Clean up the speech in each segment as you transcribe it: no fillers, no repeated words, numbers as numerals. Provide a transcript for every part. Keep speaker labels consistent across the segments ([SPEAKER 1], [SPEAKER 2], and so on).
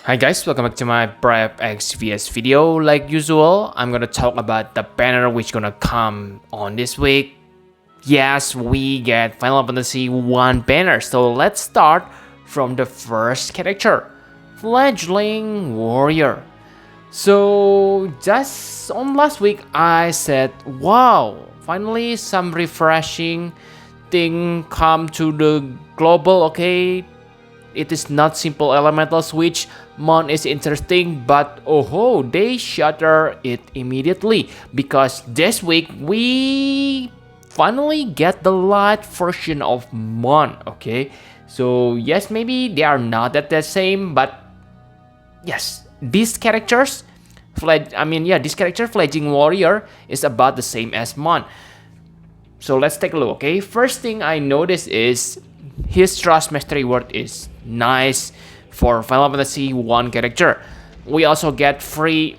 [SPEAKER 1] Hi guys, welcome back to my Prep XVS video. Like usual, I'm gonna talk about the banner which gonna come on this week. Yes, we get Final Fantasy 1 banner, so let's start from the first character, Fledgling Warrior. So just on last week, I said, wow, finally some refreshing thing come to the global, okay? It is not simple elemental switch. Mon is interesting, but oh, they shatter it immediately because this week we finally get the light version of Mon. Okay, so yes, maybe they are not that the same, but yes, these characters, this character Fledgling Warrior is about the same as Mon. So let's take a look. Okay, first thing I notice is his Trust Mastery word is nice for Final Fantasy 1 character. We also get free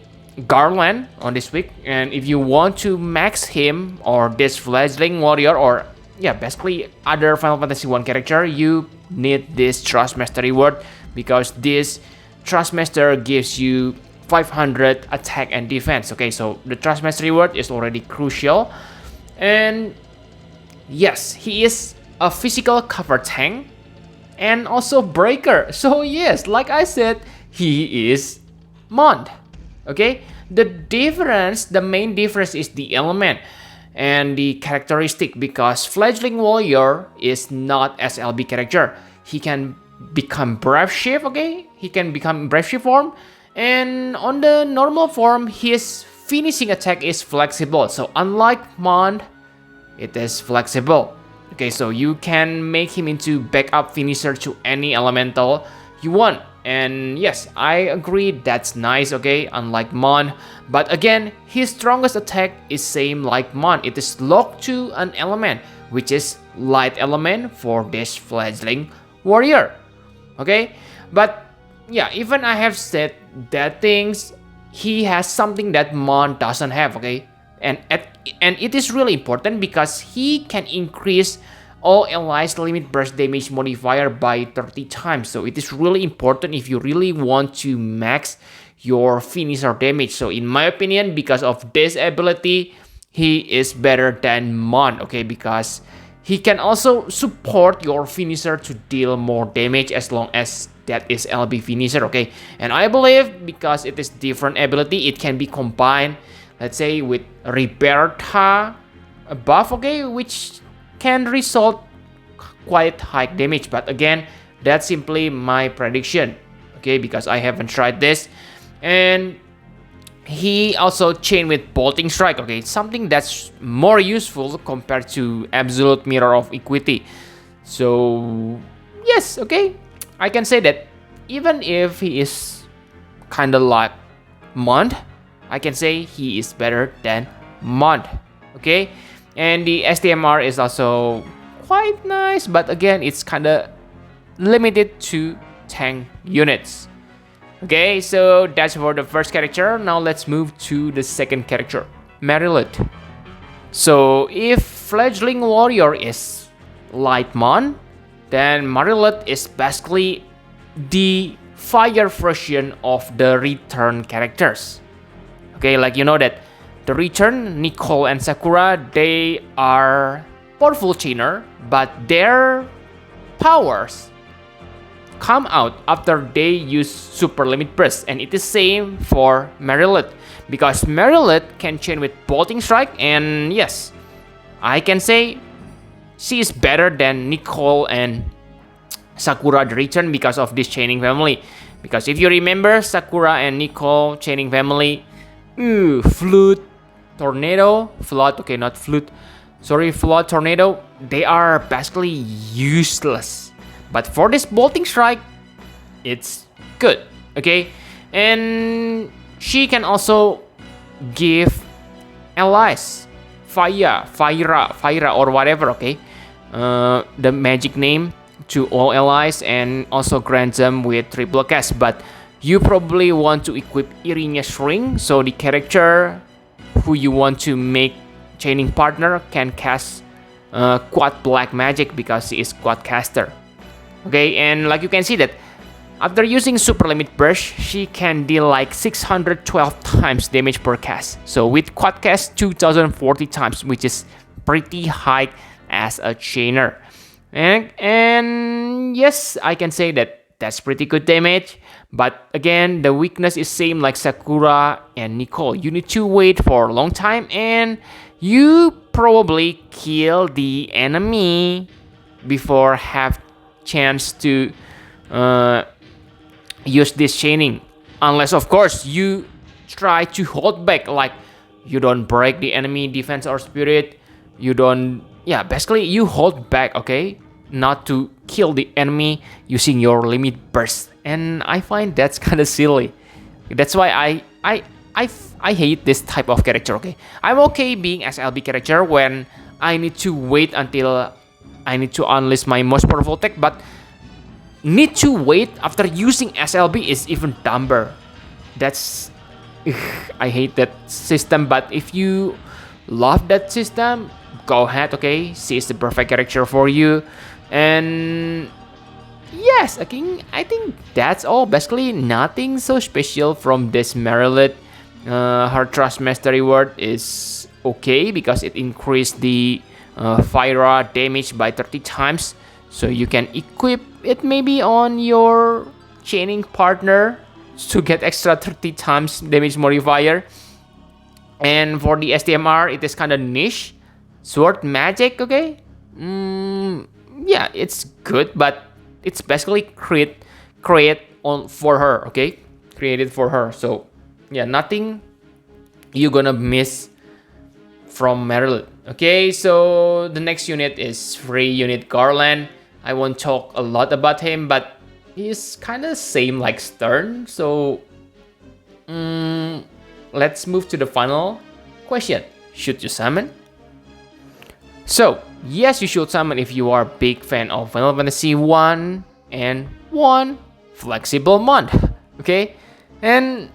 [SPEAKER 1] Garland on this week, and if you want to max him or this Fledgling Warrior or basically other Final Fantasy 1 character, you need this Trust Mastery word because this Trust Master gives you 500 attack and defense. Okay, so the Trust Mastery word is already crucial, and yes, he is a physical cover tank and also breaker. So yes, like I said, he is Mond. Okay, the main difference is the element and the characteristic because Fledgling Warrior is not SLB character. He can become Brave Shift. Okay, he can become Brave Shift form, and on the normal form, his finishing attack is flexible. So unlike Mond, it is flexible. Okay, so you can make him into backup finisher to any elemental you want. And yes, I agree, that's nice, okay, unlike Mon. But again, his strongest attack is same like Mon. It is locked to an element, which is light element for this Fledgling Warrior. Okay, but yeah, even I have said that things, he has something that Mon doesn't have, okay? And it is really important because he can increase all allies limit burst damage modifier by 30 times. So it is really important if you really want to max your finisher damage. So in my opinion, because of this ability, he is better than Mon, okay? Because he can also support your finisher to deal more damage as long as that is LB finisher, okay? And I believe because it is different ability, it can be combined, let's say, with Liberta buff, okay, which can result quite high damage. But again, that's simply my prediction, okay, because I haven't tried this. And he also chain with bolting strike, okay, something that's more useful compared to absolute mirror of equity. So yes, okay, I can say that even if he is kind of like Mond, I can say he is better than Mond, okay? And the STMR is also quite nice, but again, it's kind of limited to tank units. Okay, so that's for the first character. Now let's move to the second character, Marilith. So if Fledgling Warrior is light Mon, then Marilith is basically the fire version of the return characters. Okay, like you know that the return, Nicole and Sakura, they are powerful chainer, but their powers come out after they use super limit burst, and it is same for Marilith because Marilith can chain with bolting strike, and yes, I can say she is better than Nicole and Sakura the return because of this chaining family. Because if you remember, Sakura and Nicole chaining family, flood tornado, they are basically useless. But for this bolting strike, it's good, okay? And she can also give allies Fire or whatever, okay? The magic name to all allies, and also grant them with triple cast. But you probably want to equip Irina's ring, so the character who you want to make chaining partner can cast quad black magic because he is quad caster. Okay, and like you can see that After using Super Limit Burst, she can deal like 612 times damage per cast. So with quad cast, 2040 times, which is pretty high as a chainer. And yes, I can say that that's pretty good damage. But again, the weakness is same like Sakura and Nicole. You need to wait for a long time and you probably kill the enemy before have chance to use this chaining, unless of course you try to hold back, like you don't break the enemy defense or spirit, you don't, yeah, basically you hold back, okay, not to kill the enemy using your limit burst. And I find that's kind of silly. That's why I hate this type of character. Okay, I'm okay being SLB character when I need to wait until I need to unleash my most powerful attack, but need to wait after using SLB is even dumber. That's I hate that system. But if you love that system, go ahead. Okay, she's the perfect character for you. And yes, I think that's all. Basically, nothing so special from this Marilith. Her Trust Mastery Word is okay because it increased the Fire damage by 30 times. So you can equip it maybe on your chaining partner to get extra 30 times damage modifier. And for the STMR, it is kind of niche. Sword magic, okay? Yeah, it's good, but it's basically create on for her, okay? Created for her. So yeah, nothing you're gonna miss from Marilith. Okay, so the next unit is free unit Garland. I won't talk a lot about him, but he's kind of same like Stern. So let's move to the final question. Should you summon? So yes, you should summon if you are a big fan of Final Fantasy 1 and 1 flexible month. Okay, and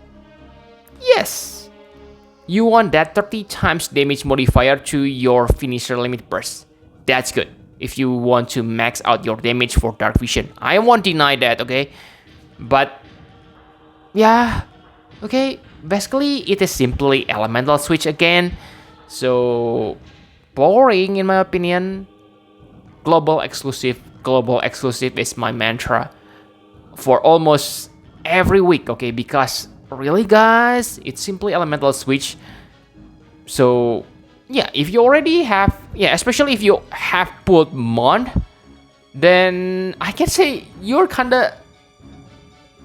[SPEAKER 1] yes, you want that 30 times damage modifier to your finisher limit burst. That's good if you want to max out your damage for Dark Vision. I won't deny that, okay? But yeah, okay, basically it is simply elemental switch again. So boring in my opinion. Global exclusive is my mantra for almost every week, okay? Because really guys, it's simply elemental switch. So yeah, if you already have, yeah, especially if you have pulled Mon, then I can say you're kinda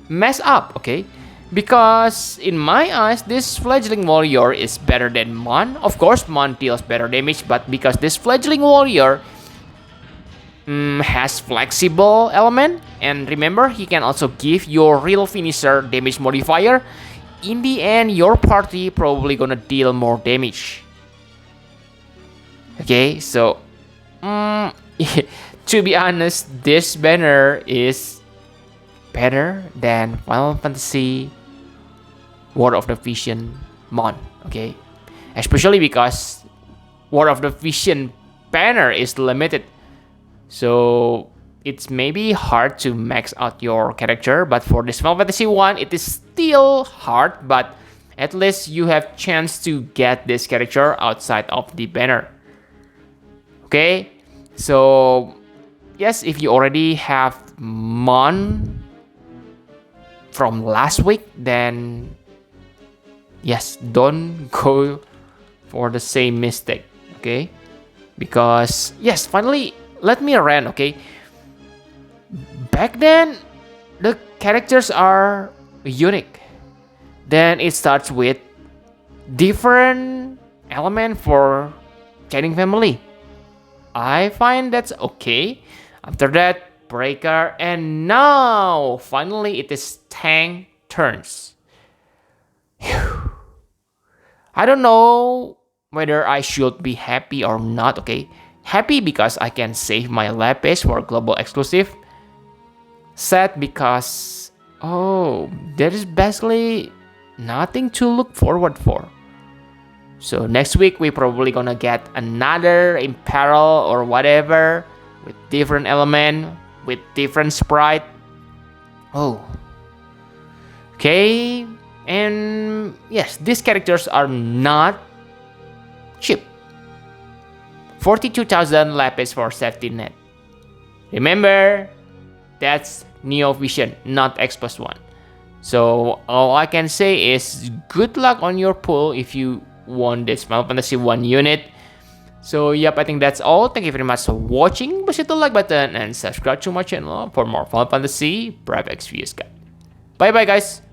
[SPEAKER 1] messed up, okay? Because in my eyes, this Fledgling Warrior is better than Mon. Of course, Mon deals better damage, but because this Fledgling Warrior has flexible element, and remember, he can also give your real finisher damage modifier. In the end, your party probably gonna deal more damage. Okay, so to be honest, this banner is better than Final Fantasy War of the Vision Mon. Okay, especially because War of the Vision banner is limited, so it's maybe hard to max out your character. But for this Final Fantasy 1, it is still hard, but at least you have chance to get this character outside of the banner. Okay, so yes, if you already have Mon from last week, then yes, don't go for the same mistake, okay? Because yes, finally, let me rant, okay? Back then, the characters are unique. Then it starts with different element for chaining family. I find that's okay. After that, Breaker, and now finally it is tank turns. Whew. I don't know whether I should be happy or not, okay? Happy because I can save my lapis for global exclusive. Sad because, oh, there is basically nothing to look forward for. So next week we probably gonna get another Imperil or whatever with different element, with different sprite. Oh. Okay. And yes, these characters are not cheap. 42,000 lapis for safety net. Remember, that's Neo Vision, Not X plus 1. So all I can say is good luck on your pull if you won this Final Fantasy 1 unit. So yep, I think that's all. Thank you very much for watching. Push the like button and subscribe to my channel for more Final Fantasy Brave Exvius guide. Bye bye guys.